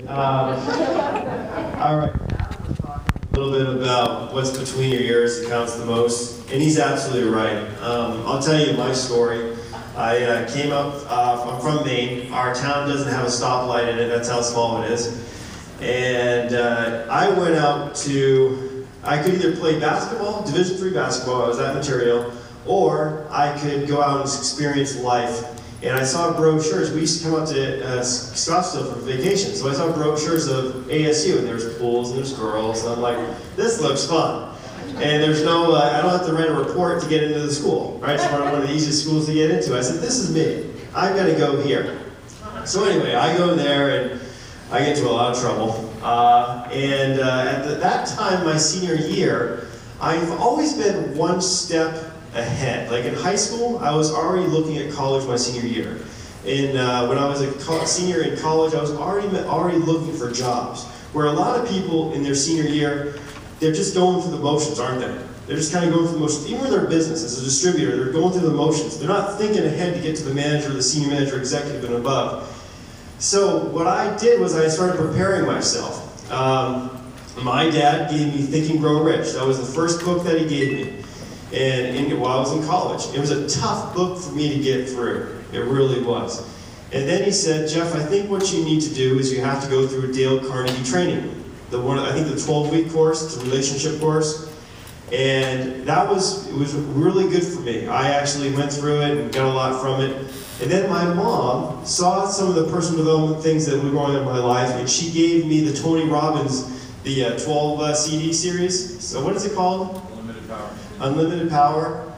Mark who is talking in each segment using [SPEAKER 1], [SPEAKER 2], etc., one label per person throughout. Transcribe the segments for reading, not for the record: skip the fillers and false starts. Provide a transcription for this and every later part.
[SPEAKER 1] All right. A little bit about what's between your ears that counts the most, and he's absolutely right. I'll tell you my story. I came up, I'm from Maine. Our town doesn't have a stoplight in it, that's how small it is. And I went out to, I could either play basketball, Division III basketball, I was that material, or I could go out and experience life. And I saw brochures. We used to come out to Scottsdale for vacation, so I saw brochures of ASU, and there's pools and there's girls, and I'm like, this looks fun. And there's no, I don't have to write a report to get into the school, right? It's one of the easiest schools to get into. I said, this is me. I've got to go here. So anyway, I go there, and I get into a lot of trouble. At that time, my senior year, I've always been one step ahead. Like in high school, I was already looking at college my senior year. When I was a senior in college, I was already looking for jobs. Where a lot of people in their senior year, they're just going through the motions, aren't they? They're just kind of going through the motions. Even with their business as a distributor, they're going through the motions. They're not thinking ahead to get to the manager, the senior manager, executive, and above. So what I did was I started preparing myself. My dad gave me Think and Grow Rich. That was the first book that he gave me. While I was in college. It was a tough book for me to get through. It really was. And then he said, Jeff, I think what you need to do is you have to go through a Dale Carnegie training. I think the 12-week course, the relationship course. And it was really good for me. I actually went through it and got a lot from it. And then my mom saw some of the personal development things that were going on in my life, and she gave me the Tony Robbins, the 12 CD series. So what is it called? Unlimited Power,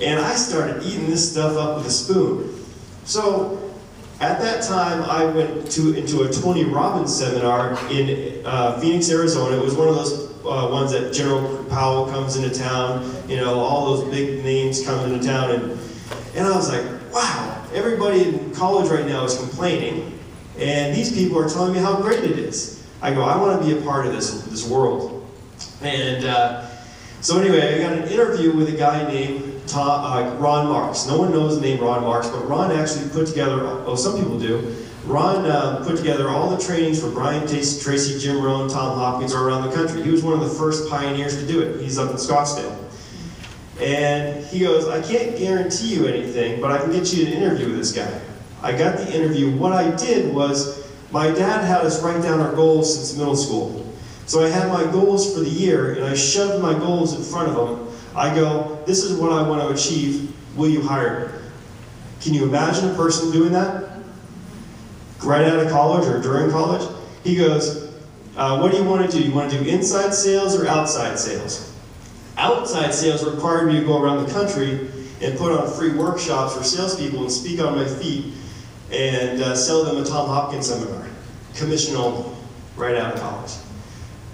[SPEAKER 1] and I started eating this stuff up with a spoon. So at that time, I went into a Tony Robbins seminar in Phoenix, Arizona. It was one of those ones that General Powell comes into town, you know, all those big names come into town, and I was like, wow, everybody in college right now is complaining, and these people are telling me how great it is. I go, I want to be a part of this world. And so anyway, I got an interview with a guy named Ron Marks. No one knows the name Ron Marks, but Ron actually put together, oh, some people do. Ron put together all the trainings for Brian Tracy, Jim Rohn, Tom Hopkins around the country. He was one of the first pioneers to do it. He's up in Scottsdale. And he goes, I can't guarantee you anything, but I can get you an interview with this guy. I got the interview. What I did was, my dad had us write down our goals since middle school. So I had my goals for the year, and I shoved my goals in front of him. I go, this is what I want to achieve, will you hire me? Can you imagine a person doing that? Right out of college or during college? He goes, what do you want to do? You want to do inside sales or outside sales? Outside sales required me to go around the country and put on free workshops for salespeople and speak on my feet and sell them a Tom Hopkins seminar. Commission only, right out of college.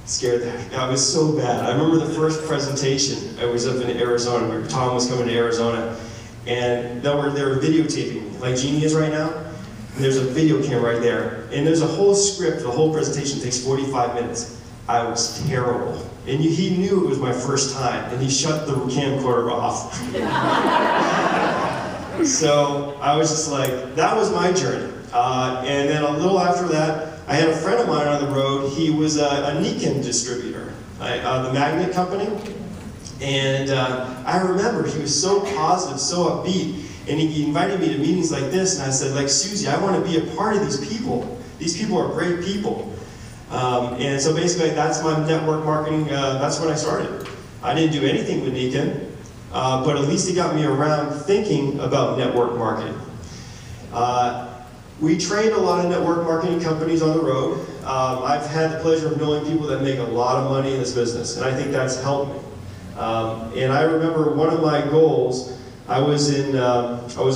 [SPEAKER 1] Scared that. I was so bad. I remember the first presentation. I was up in Arizona, where Tom was coming to Arizona, and they were videotaping me, like Jeannie is right now. And there's a video camera right there, and there's a whole script. The whole presentation takes 45 minutes. I was terrible, and he knew it was my first time, and he shut the camcorder off. So I was just like, that was my journey. And then a little after that, I had a friend of mine on the road. He was a Nikon distributor, the magnet company. And I remember he was so positive, so upbeat. And he invited me to meetings like this. And I said, like, Susie, I want to be a part of these people. These people are great people. And so basically, that's my network marketing. That's when I started. I didn't do anything with Nikon, but at least it got me around thinking about network marketing. We trained a lot of network marketing companies on the road. I've had the pleasure of knowing people that make a lot of money in this business, and I think that's helped me. And I remember one of my goals, I was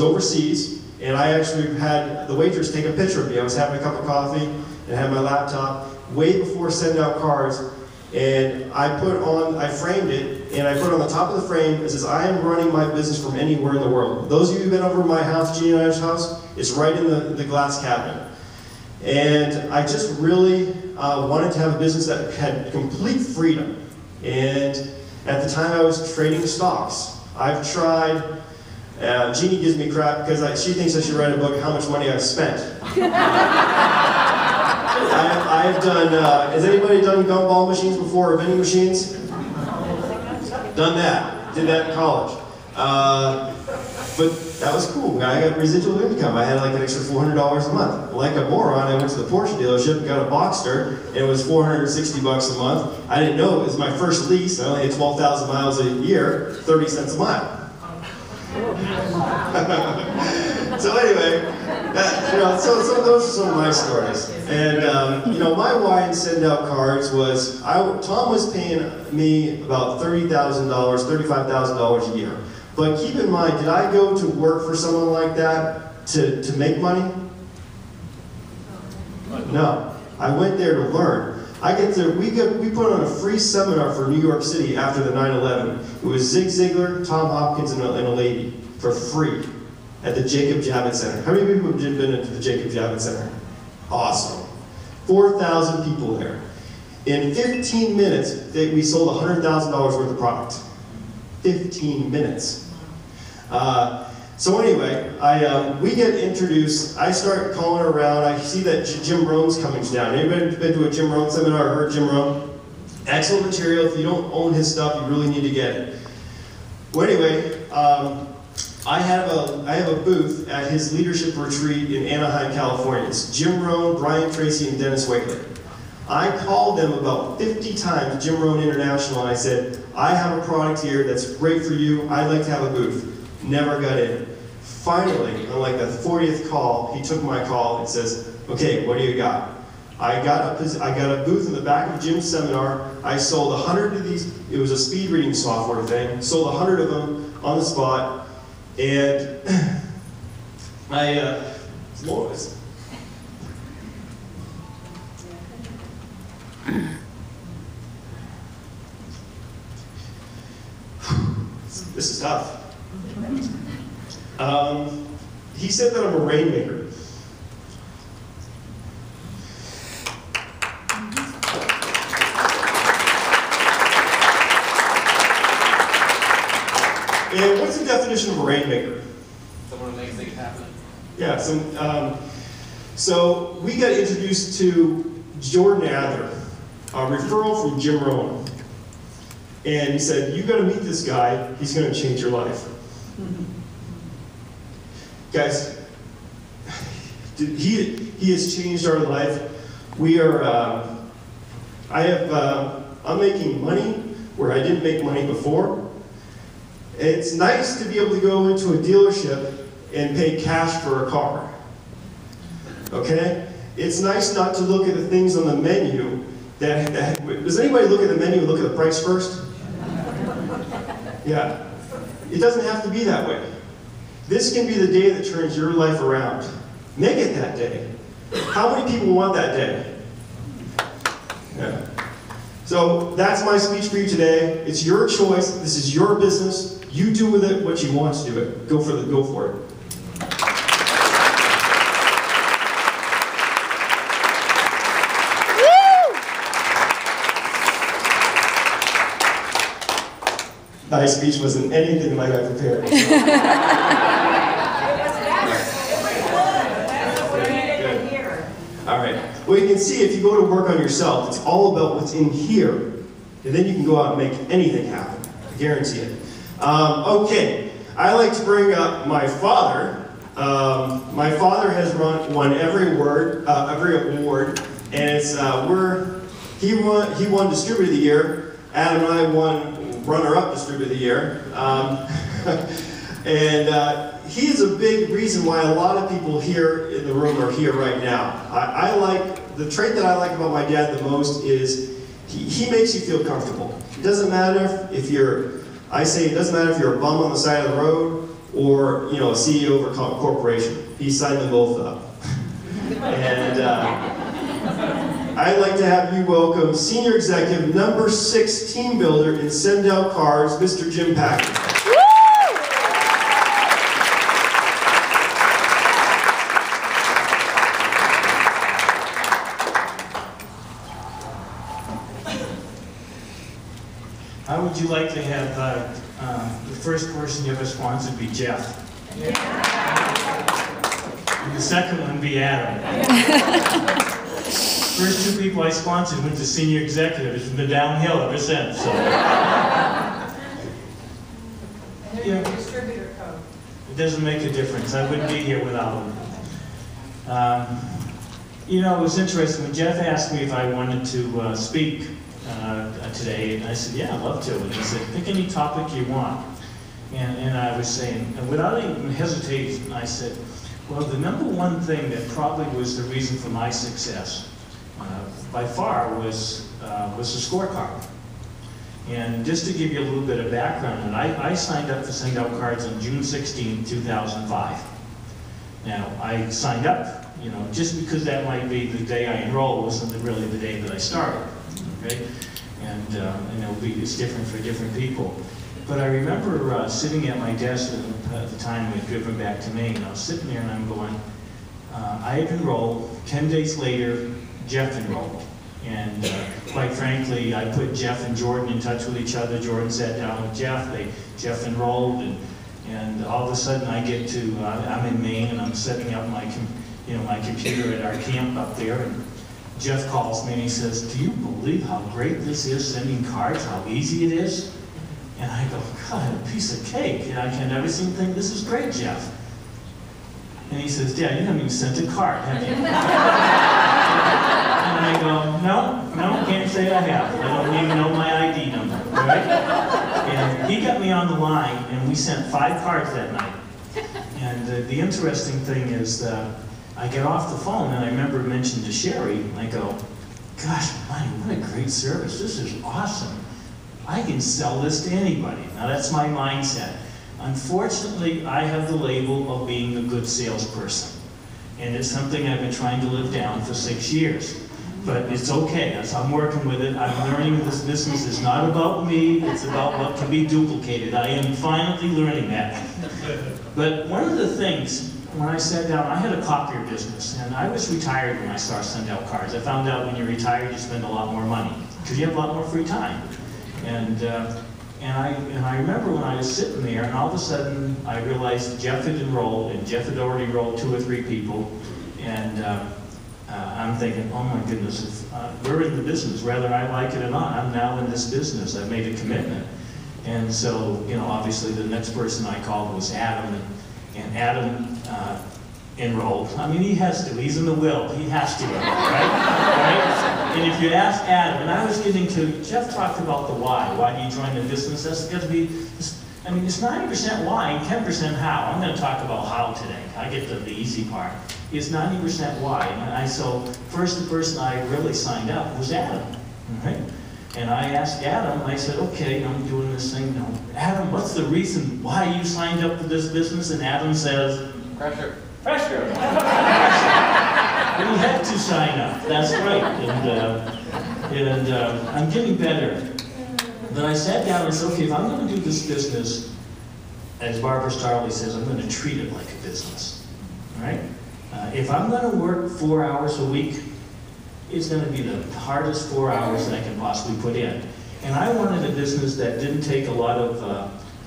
[SPEAKER 1] overseas, and I actually had the waitress take a picture of me. I was having a cup of coffee and had my laptop way before sending out cards, and I framed it, and I put on the top of the frame, it says, I am running my business from anywhere in the world. Those of you who've been over to my house, Jeannie and I's house, it's right in the glass cabinet. And I just really wanted to have a business that had complete freedom. And at the time I was trading stocks. I've tried, Jeannie gives me crap because she thinks I should write a book of how much money I've spent. I I've done, has anybody done gumball machines before, or vending machines? Done that. Did that in college. But that was cool. I got residual income. I had like an extra $400 a month. Like a moron, I went to the Porsche dealership and got a Boxster, and it was $460 a month. I didn't know it was my first lease. I only had 12,000 miles a year, 30 cents a mile. So anyway, so those are some of my stories. And my why in send out cards was Tom was paying me about $30,000, $35,000 a year. But keep in mind, did I go to work for someone like that to make money? No, I went there to learn. We put on a free seminar for New York City after the 9/11. It was Zig Ziglar, Tom Hopkins, and a lady for free at the Jacob Javits Center. How many people have been into the Jacob Javits Center? Awesome. 4,000 people there. In 15 minutes, we sold $100,000 worth of product. 15 minutes. So anyway, we get introduced. I start calling around. I see that Jim Rohn's coming down. Anybody been to a Jim Rohn seminar or heard Jim Rohn? Excellent material. If you don't own his stuff, you really need to get it. Well, anyway, I have a booth at his leadership retreat in Anaheim, California. It's Jim Rohn, Brian Tracy, and Dennis Whaley. I called them about 50 times, Jim Rohn International, and I said, I have a product here that's great for you. I'd like to have a booth. Never got in. Finally, on like the 40th call, he took my call and says, okay, what do you got? I got a booth in the back of Jim's seminar. I sold 100 of these. It was a speed reading software thing. Sold 100 of them on the spot. And this is tough. He said that I'm a rainmaker. And what's the definition of a rainmaker?
[SPEAKER 2] Someone who makes things happen.
[SPEAKER 1] Yeah, so we got introduced to Jordan Adler, a referral from Jim Rohn. And he said, you got to meet this guy, he's going to change your life. Guys, he has changed our life. We are, I'm making money where I didn't make money before. It's nice to be able to go into a dealership and pay cash for a car. Okay? It's nice not to look at the things on the menu does anybody look at the menu and look at the price first? Yeah. It doesn't have to be that way. This can be the day that turns your life around. Make it that day. How many people want that day? Yeah. So that's my speech for you today. It's your choice. This is your business. You do with it what you want to do it. Go for it. My speech wasn't anything like I prepared. All right. Well, you can see if you go to work on yourself, it's all about what's in here. And then you can go out and make anything happen. I guarantee it. Okay. I like to bring up my father. My father has won every award, and it's he won Distributor of the Year. Adam and I won runner-up Distributor of the Year. And he's a big reason why a lot of people here in the room are here right now. The trait that I like about my dad the most is he makes you feel comfortable. It doesn't matter if you're, it doesn't matter if you're a bum on the side of the road or, a CEO of a corporation. He signed them both up. And I'd like to have you welcome Senior Executive Number 6 Team Builder in Send Out Cards, Mr. Jim Packard.
[SPEAKER 3] How would you like to have the first person you ever sponsored be Jeff? Yeah. And the second one be Adam. First two people I sponsored went to senior executive. It's been downhill ever since. So.
[SPEAKER 4] And they're your distributor code.
[SPEAKER 3] It doesn't make a difference. I wouldn't be here without them. You know, it was interesting when Jeff asked me if I wanted to speak today, and I said, yeah, I'd love to. And he said, pick any topic you want. And I was saying, and without even hesitation, I said, well, the number one thing that probably was the reason for my success, by far, was the scorecard. And just to give you a little bit of background, and I signed up to send out cards on June 16, 2005. Now, I signed up, you know, just because that might be the day I enrolled wasn't really the day that I started, okay? And it's different for different people. But I remember sitting at my desk at the time we had driven back to Maine. I was sitting there and I'm going, I had enrolled. 10 days later, Jeff enrolled. And quite frankly, I put Jeff and Jordan in touch with each other. Jordan sat down with Jeff. Jeff enrolled, and all of a sudden I get to, I'm in Maine and I'm setting up my computer at our camp up there. And Jeff calls me and he says, do you believe how great this is, sending cards, how easy it is? And I go, God, a piece of cake. And I can never seem to think, this is great, Jeff. And he says, Dad, you haven't even sent a card, have you? And I go, no, can't say I have. I don't even know my ID number, right? And he got me on the line, and we sent 5 cards that night. And the interesting thing is that I get off the phone, and I remember mentioning to Sherry, and I go, gosh, Monty, what a great service. This is awesome. I can sell this to anybody. Now that's my mindset. Unfortunately, I have the label of being a good salesperson. And it's something I've been trying to live down for 6 years. But it's okay, as I'm working with it, I'm learning this business is not about me, it's about what can be duplicated. I am finally learning that. But one of the things, when I sat down, I had a copier business, and I was retired when I started sending out cards. I found out when you're retired, you spend a lot more money, because you have a lot more free time. And I remember when I was sitting there, and all of a sudden I realized Jeff had enrolled, and Jeff had already enrolled 2 or 3 people, and I'm thinking, oh my goodness, we're in the business, whether I like it or not. I'm now in this business. I've made a commitment. And so, you know, obviously the next person I called was Adam, and Adam enrolled. I mean, he has to. He's in the will. He has to, right? And if you ask Adam, and I was getting to, Jeff talked about the why. Why do you join the business? That's got to be, I mean, it's 90% why and 10% how. I'm going to talk about how today. I get to the easy part. It's 90% why. And so first the person I really signed up was Adam, right? And I asked Adam, I said, okay, I'm doing this thing now. Adam, what's the reason why you signed up for this business? And Adam says,
[SPEAKER 2] Pressure.
[SPEAKER 3] Pressure. We had to sign up. That's right. And I'm getting better. Then I sat down and said, okay, if I'm going to do this business, as Barbara Starley says, I'm going to treat it like a business. All right? If I'm going to work 4 hours a week, it's going to be the hardest 4 hours that I can possibly put in. And I wanted a business that didn't take a lot of,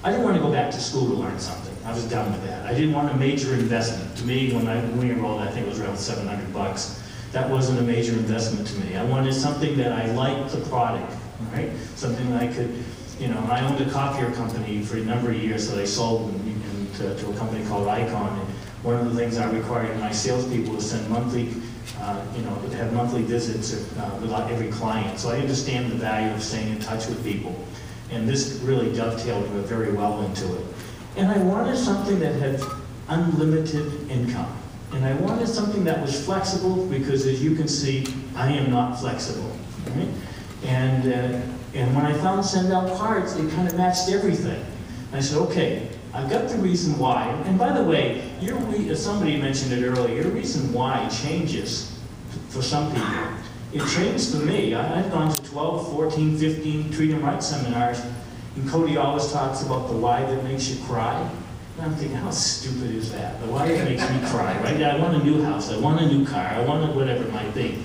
[SPEAKER 3] I didn't want to go back to school to learn something. I was done with that. I didn't want a major investment. To me, when we enrolled, I think it was around $700. That wasn't a major investment to me. I wanted something that I liked the product, right? Something that I could, you know, I owned a copier company for a number of years that I sold to a company called Icon. And one of the things I required my salespeople was send monthly, to have monthly visits with every client. So I understand the value of staying in touch with people. And this really dovetailed very well into it. And I wanted something that had unlimited income. And I wanted something that was flexible because, as you can see, I am not flexible. Right? And when I found Send Out Cards, it kind of matched everything. And I said, okay, I've got the reason why. And by the way, somebody mentioned it earlier, your reason why changes for some people. It changed for me. I've gone to 12, 14, 15 Treat 'em Right seminars, and Cody always talks about the why that makes you cry. And I'm thinking, how stupid is that? The why that makes me cry, right? I want a new house, I want a new car, I want whatever it might be.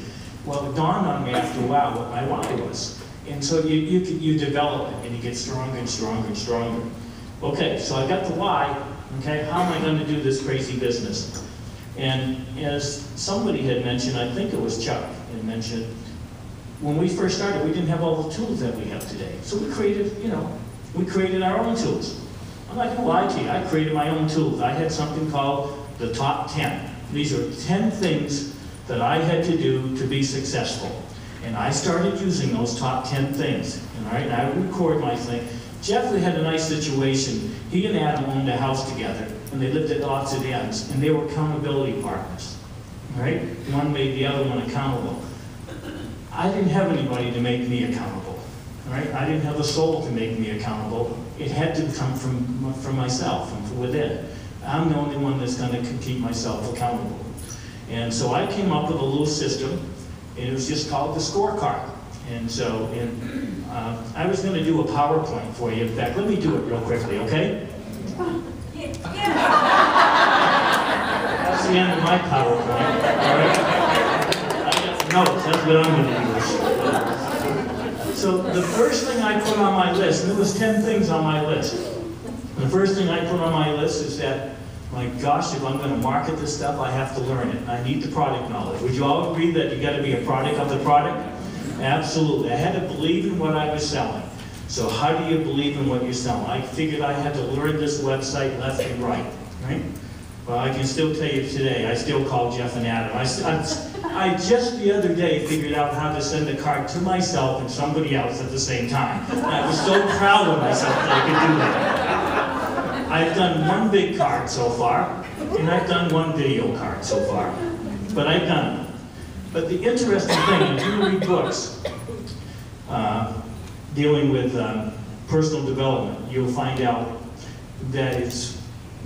[SPEAKER 3] Well, it dawned on me after a while what my why was. And so you develop it, and you get stronger and stronger and stronger. Okay, so I got the why. Okay, how am I going to do this crazy business? And as somebody had mentioned, I think it was Chuck, had mentioned, when we first started, we didn't have all the tools that we have today. So we created, we created our own tools. I'm not gonna lie to you, I created my own tools. I had something called the top 10. These are 10 things that I had to do to be successful. And I started using those top 10 things. All right, and I would record my thing. Jeff had a nice situation. He and Adam owned a house together, and they lived at opposite ends, and they were accountability partners. All right, one made the other one accountable. I didn't have anybody to make me accountable. All right, I didn't have a soul to make me accountable. It had to come from myself, from within. I'm the only one that's going to keep myself accountable. And so I came up with a little system, and it was just called the scorecard. And so, I was going to do a PowerPoint for you. In fact, let me do it real quickly, okay? That's the end of my PowerPoint, all right? I got notes, that's what I'm going to use. So the first thing I put on my list, and there was 10 things on my list. The first thing I put on my list is that, my gosh, if I'm going to market this stuff, I have to learn it. I need the product knowledge. Would you all agree that you got to be a product of the product? Absolutely. I had to believe in what I was selling. So how do you believe in what you're selling? I figured I had to learn this website left and right. Well, I can still tell you today, I still call Jeff and Adam. I just the other day figured out how to send a card to myself and somebody else at the same time. I was so proud of myself that I could do that. I've done one big card so far, and I've done one video card so far. But I've done it. But the interesting thing, if you read books dealing with personal development, you'll find out that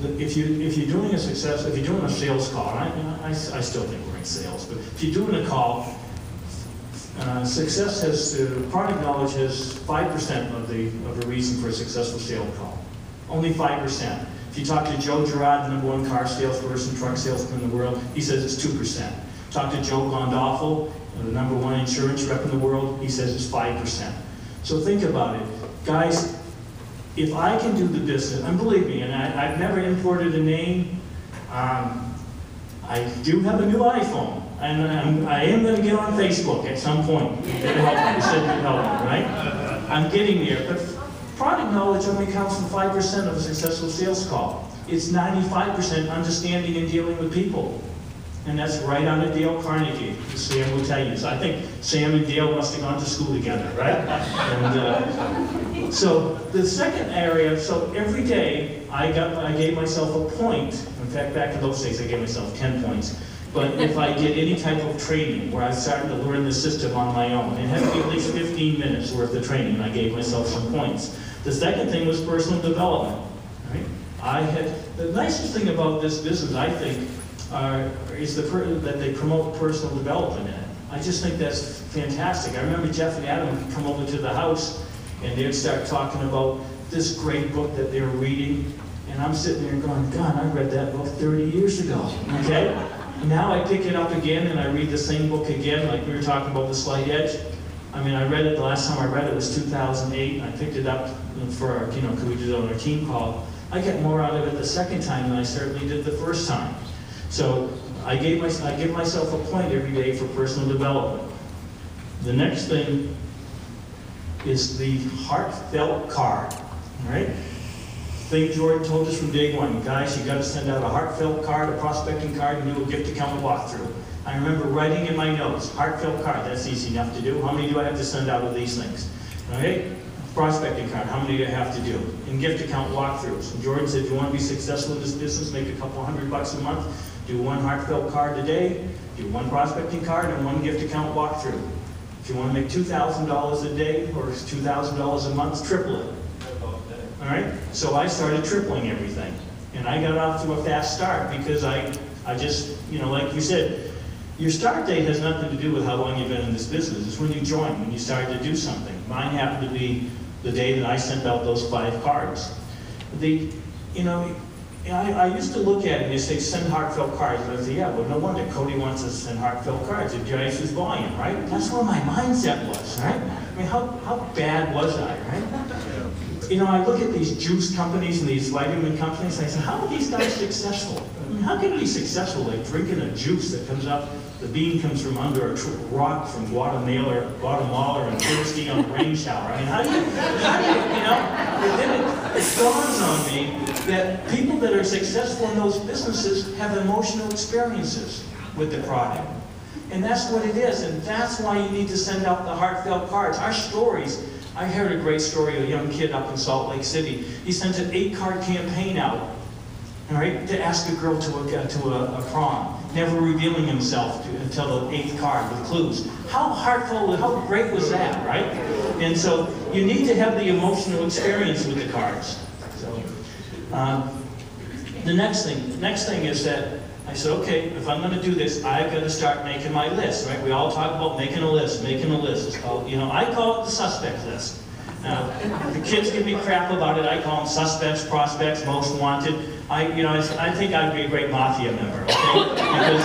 [SPEAKER 3] if you're doing a sales call, I still think we're in sales, but if you're doing a call, success has, product knowledge has 5% of the reason for a successful sales call. Only 5%. If you talk to Joe Girard, the #1 car salesperson, truck salesman in the world, he says it's 2%. Talk to Joe Gondolfo, the #1 insurance rep in the world, he says it's 5%. So think about it. Guys, if I can do the business, and believe me, and I've never imported a name, I do have a new iPhone, and I am going to get on Facebook at some point. You said you'd help me, right? I'm getting there, but product knowledge only counts for 5% of a successful sales call. It's 95% understanding and dealing with people. And that's right out of Dale Carnegie, Sam will tell you. So I think Sam and Dale must have gone to school together, right? And so the second area, so every day I gave myself a point. In fact, back in those days I gave myself 10 points. But if I did any type of training where I started to learn the system on my own, it had to be at least 15 minutes worth of training, and I gave myself some points. The second thing was personal development. Right? The nicest thing about this business, I think, is that they promote personal development in it. I just think that's fantastic. I remember Jeff and Adam would come over to the house and they'd start talking about this great book that they were reading, and I'm sitting there going, God, I read that book 30 years ago, okay? Now I pick it up again and I read the same book again, like we were talking about The Slight Edge. I mean, I read it, the last time I read it was 2008, and I picked it up for our, because we did it on our team call. I get more out of it the second time than I certainly did the first time. So I give myself a point every day for personal development. The next thing is the heartfelt card. All right? Thing Jordan told us from day one, guys, you got to send out a heartfelt card, a prospecting card, and do a gift account walkthrough. I remember writing in my notes, heartfelt card, that's easy enough to do. How many do I have to send out of these things? Okay? Prospecting card, how many do I have to do? And gift account walkthroughs. And Jordan said, if you want to be successful in this business, make a couple $100 a month, do one heartfelt card a day, do one prospecting card, and one gift account walkthrough. If you want to make $2,000 a day or $2,000 a month, triple it. All right? So I started tripling everything. And I got off to a fast start because I just, like you said, your start date has nothing to do with how long you've been in this business. It's when you join, when you started to do something. Mine happened to be the day that I sent out those 5 cards. I used to look at it and they say, send heartfelt cards. And I say, yeah, well, no wonder Cody wants us to send heartfelt cards. It drives his volume, right? That's where my mindset was, right? I mean, how bad was I, right? I look at these juice companies and these vitamin companies, and I say, how are these guys successful? I mean, how can they be successful like drinking a juice that comes up The bean comes from under a rock from Guatemala and Thursday on a rain shower. I mean, how do you, and then it dawns on me that people that are successful in those businesses have emotional experiences with the product. And that's what it is, and that's why you need to send out the heartfelt cards. Our stories, I heard a great story of a young kid up in Salt Lake City. He sent an 8-card campaign out, all right, to ask a girl to a prom, never revealing himself until the 8th card with clues. How heartfelt, how great was that, right? And so you need to have the emotional experience with the cards. So the next thing is that I said, okay, if I'm going to do this, I've got to start making my list, right? We all talk about making a list. It's called, I call it the suspect list. Now, the kids give me crap about it. I call them suspects, prospects, most wanted. I think I'd be a great mafia member, okay?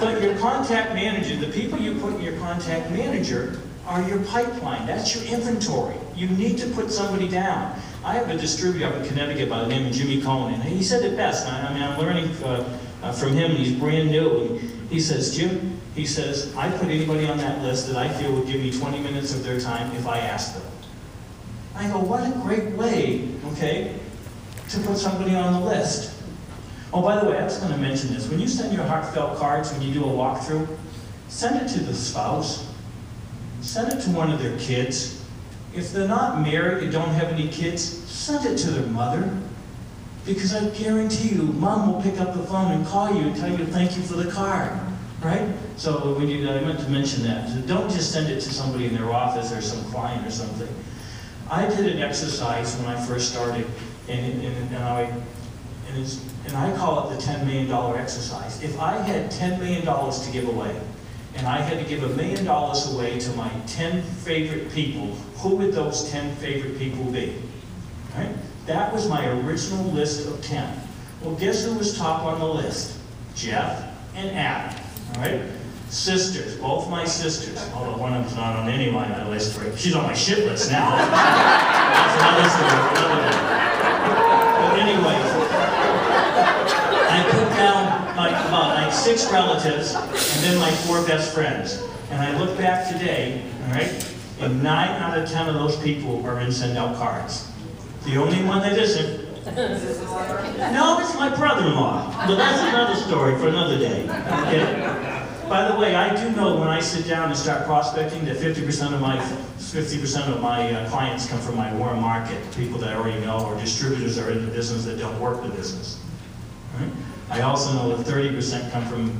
[SPEAKER 3] But your contact manager, the people you put in your contact manager are your pipeline. That's your inventory. You need to put somebody down. I have a distributor up in Connecticut by the name of Jimmy Cohen, and he said it best. I'm learning from him, and he's brand new. And he says, Jim, he says, I put anybody on that list that I feel would give me 20 minutes of their time if I asked them. I go, what a great way, okay, to put somebody on the list. Oh, by the way, I was going to mention this. When you send your heartfelt cards, when you do a walkthrough, send it to the spouse. Send it to one of their kids. If they're not married and don't have any kids, send it to their mother. Because I guarantee you, mom will pick up the phone and call you and tell you thank you for the card, right? So I meant to mention that. So don't just send it to somebody in their office or some client or something. I did an exercise when I first started, and I call it the $10 million exercise. If I had $10 million to give away, and I had to give $1 million away to my 10 favorite people, who would those 10 favorite people be? Right? That was my original list of 10. Well, guess who was top on the list? Jeff and Adam. All right? Sisters, both my sisters. Although one of them's not on any of my list. Right? She's on my shit list now. That's another story for another day. But anyway, I put down about 6 relatives and then my 4 best friends. And I look back today, all right, and 9 out of 10 of those people are in send out cards. The only one that isn't. No, it's my brother-in-law. But that's another story for another day. Okay? By the way, I do know when I sit down and start prospecting that 50% of my clients come from my warm market, people that I already know, or distributors that are in the business that don't work the business. Right? I also know that 30% come from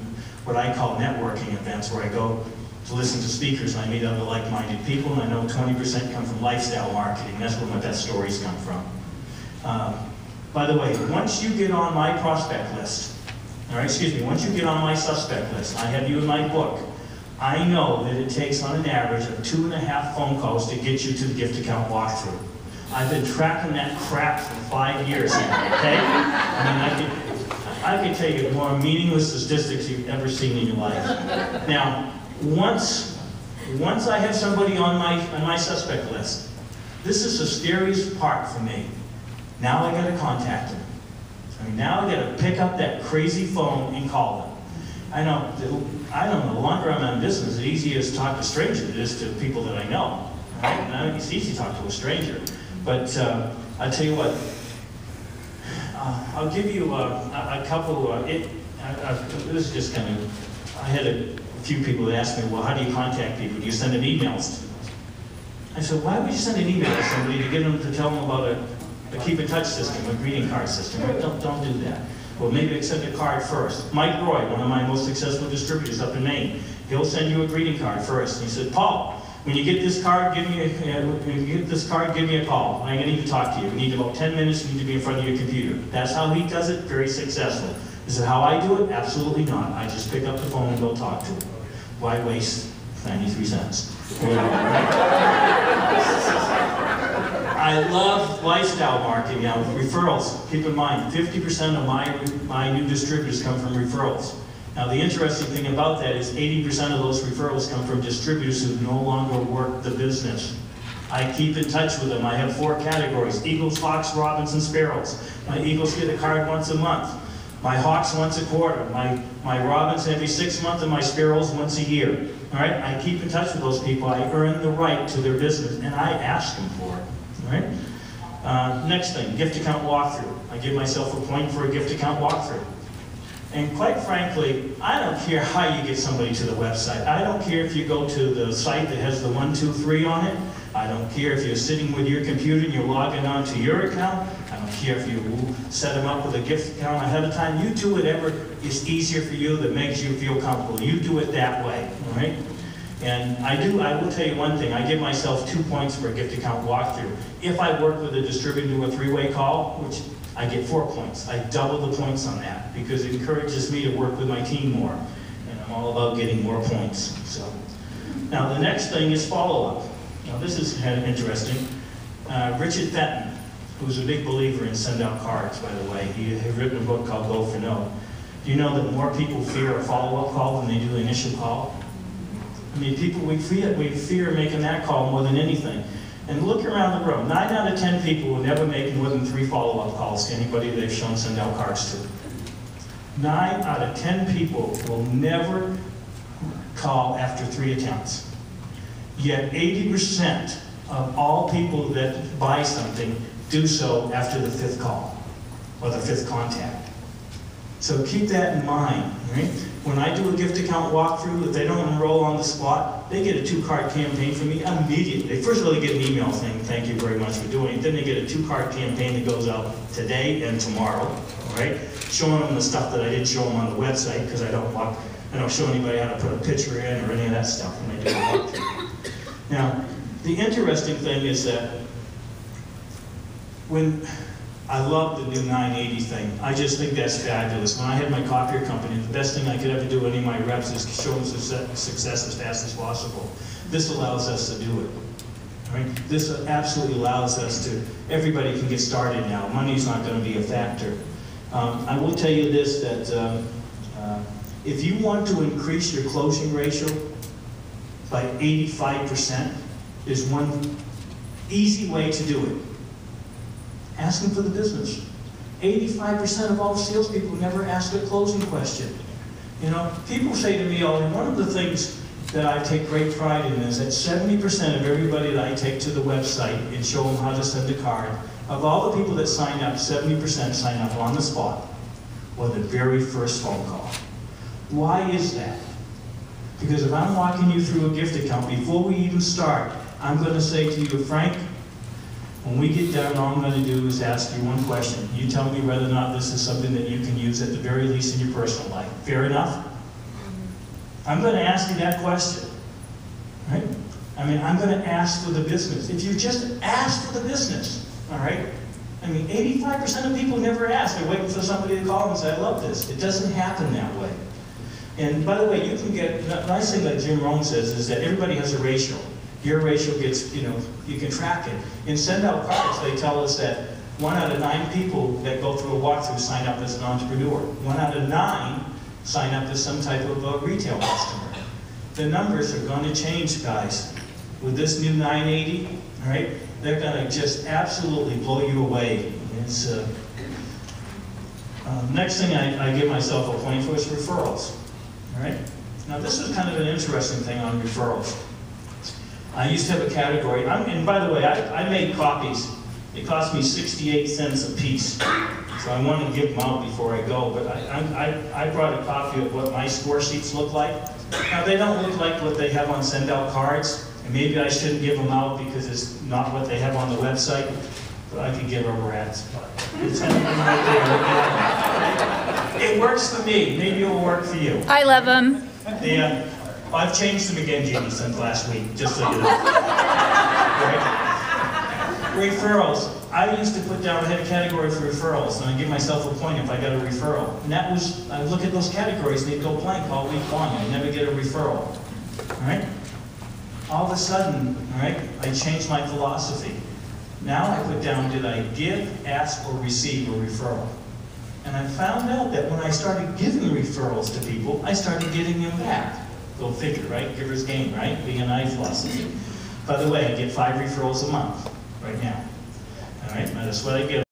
[SPEAKER 3] what I call networking events, where I go to listen to speakers and I meet other like-minded people, and I know 20% come from lifestyle marketing. That's where my best stories come from. By the way, once you get on my prospect list, once you get on my suspect list, I have you in my book, I know that it takes on an average of 2.5 phone calls to get you to the gift account walkthrough. I've been tracking that crap for 5 years now, okay? I can tell you more meaningless statistics you've ever seen in your life. Now, once I have somebody on my suspect list, this is the scariest part for me. Now I gotta contact them. Now I gotta pick up that crazy phone and call them. I know, the longer I'm in business, the easier it is to talk to strangers it is to people that I know. Right? Now it's easy to talk to a stranger. But I'll tell you what, I'll give you a couple, this is just kind of, I had a few people that asked me, well, how do you contact people? Do you send them emails? I said, why would you send an email to somebody to get them to tell them about a keep in touch system, a greeting card system? Right? Don't do that. Well, maybe send a card first. Mike Roy, one of my most successful distributors up in Maine, he'll send you a greeting card first. And he said, Paul, when you get this card, give me a call. I'm going to need to talk to you. We need about 10 minutes. You need to be in front of your computer. That's how he does it. Very successful. Is it how I do it? Absolutely not. I just pick up the phone and go talk to him. Why waste 93 cents? I love lifestyle marketing. Now, referrals. Keep in mind, 50% of my new distributors come from referrals. Now, the interesting thing about that is 80% of those referrals come from distributors who no longer work the business. I keep in touch with them. I have 4 categories: Eagles, Hawks, Robins, and Sparrows. My Eagles get a card once a month. My hawks once a quarter, my robins every 6 months, and my sparrows once a year. All right, I keep in touch with those people. I earn the right to their business, and I ask them for it. All right. Next thing, gift account walkthrough. I give myself a point for a gift account walkthrough. And quite frankly, I don't care how you get somebody to the website. I don't care if you go to the site that has the 1, 2, 3 on it. I don't care if you're sitting with your computer and you're logging on to your account. I don't care if you set them up with a gift account ahead of time. You do whatever is easier for you that makes you feel comfortable. You do it that way, all right? And I will tell you one thing, I give myself 2 points for a gift account walkthrough. If I work with a distributor to a 3-way call, which I get 4 points. I double the points on that because it encourages me to work with my team more. And I'm all about getting more points. So, now the next thing is follow-up. Now this is kind of interesting. Richard Fenton, who's a big believer in send out cards, by the way. He has written a book called Go for No. Do you know that more people fear a follow-up call than they do the initial call? I mean, we fear making that call more than anything. And look around the room. 9 out of 10 people will never make more than 3 follow-up calls to anybody they've shown send out cards to. 9 out of 10 people will never call after 3 attempts. Yet 80% of all people that buy something do so after the 5th call or the 5th contact. So keep that in mind, right? When I do a gift account walkthrough, if they don't enroll on the spot, they get a 2-card campaign from me immediately. First of all, they get an email saying, thank you very much for doing it. Then they get a 2-card campaign that goes out today and tomorrow, all right? Showing them the stuff that I didn't show them on the website because I don't show anybody how to put a picture in or any of that stuff when I do a walkthrough. Now, the interesting thing is that I love the new 980 thing. I just think that's fabulous. When I had my copier company, the best thing I could ever do to any of my reps is show them success as fast as possible. This allows us to do it. Right? This absolutely allows us to, everybody can get started now. Money's not going to be a factor. I will tell you this, that if you want to increase your closing ratio by 85%, there's one easy way to do it. Ask them for the business. 85% of all salespeople never ask a closing question. You know, people say to me, oh, one of the things that I take great pride in is that 70% of everybody that I take to the website and show them how to send a card, of all the people that sign up, 70% sign up on the spot or the very first phone call. Why is that? Because if I'm walking you through a gift account, before we even start, I'm going to say to you, Frank, when we get done, all I'm going to do is ask you one question. You tell me whether or not this is something that you can use at the very least in your personal life. Fair enough? I'm going to ask you that question. Right? I mean, I'm going to ask for the business. If you just ask for the business, all right? I mean, 85% of people never ask. They're waiting for somebody to call and say, I love this. It doesn't happen that way. And by the way, you can get, the nice thing that Jim Rohn says is that everybody has a ratio. Your ratio gets, you know, you can track it. In send out cards, they tell us that 1 out of 9 people that go through a walkthrough sign up as an entrepreneur. 1 out of 9 sign up as some type of retail customer. The numbers are going to change, guys. With this new 980, all right, they're going to just absolutely blow you away. It's, next thing I give myself a point for is referrals. All right. Now this is kind of an interesting thing on referrals. I used to have a category, and by the way, I made copies. It cost me 68 cents a piece. So I want to give them out before I go, but I brought a copy of what my score sheets look like. Now they don't look like what they have on send out cards, and maybe I shouldn't give them out because it's not what they have on the website, but I could give a rat's butt. It's right there. It works for me, maybe it will work for you.
[SPEAKER 5] I love them.
[SPEAKER 3] I've changed them again, Jeannie, since last week, just so you know. Right? Referrals. I used to put down, I had a category for referrals, and I give myself a point if I got a referral. And that was, I look at those categories, they'd go blank all week long. I never get a referral. All right? All of a sudden, all right, I changed my philosophy. Now I put down, did I give, ask, or receive a referral? And I found out that when I started giving referrals to people, I started getting them back. Go figure, right? Giver's gain, right? Being an I philosophy. By the way, I get 5 referrals a month right now. All right, that's what I get.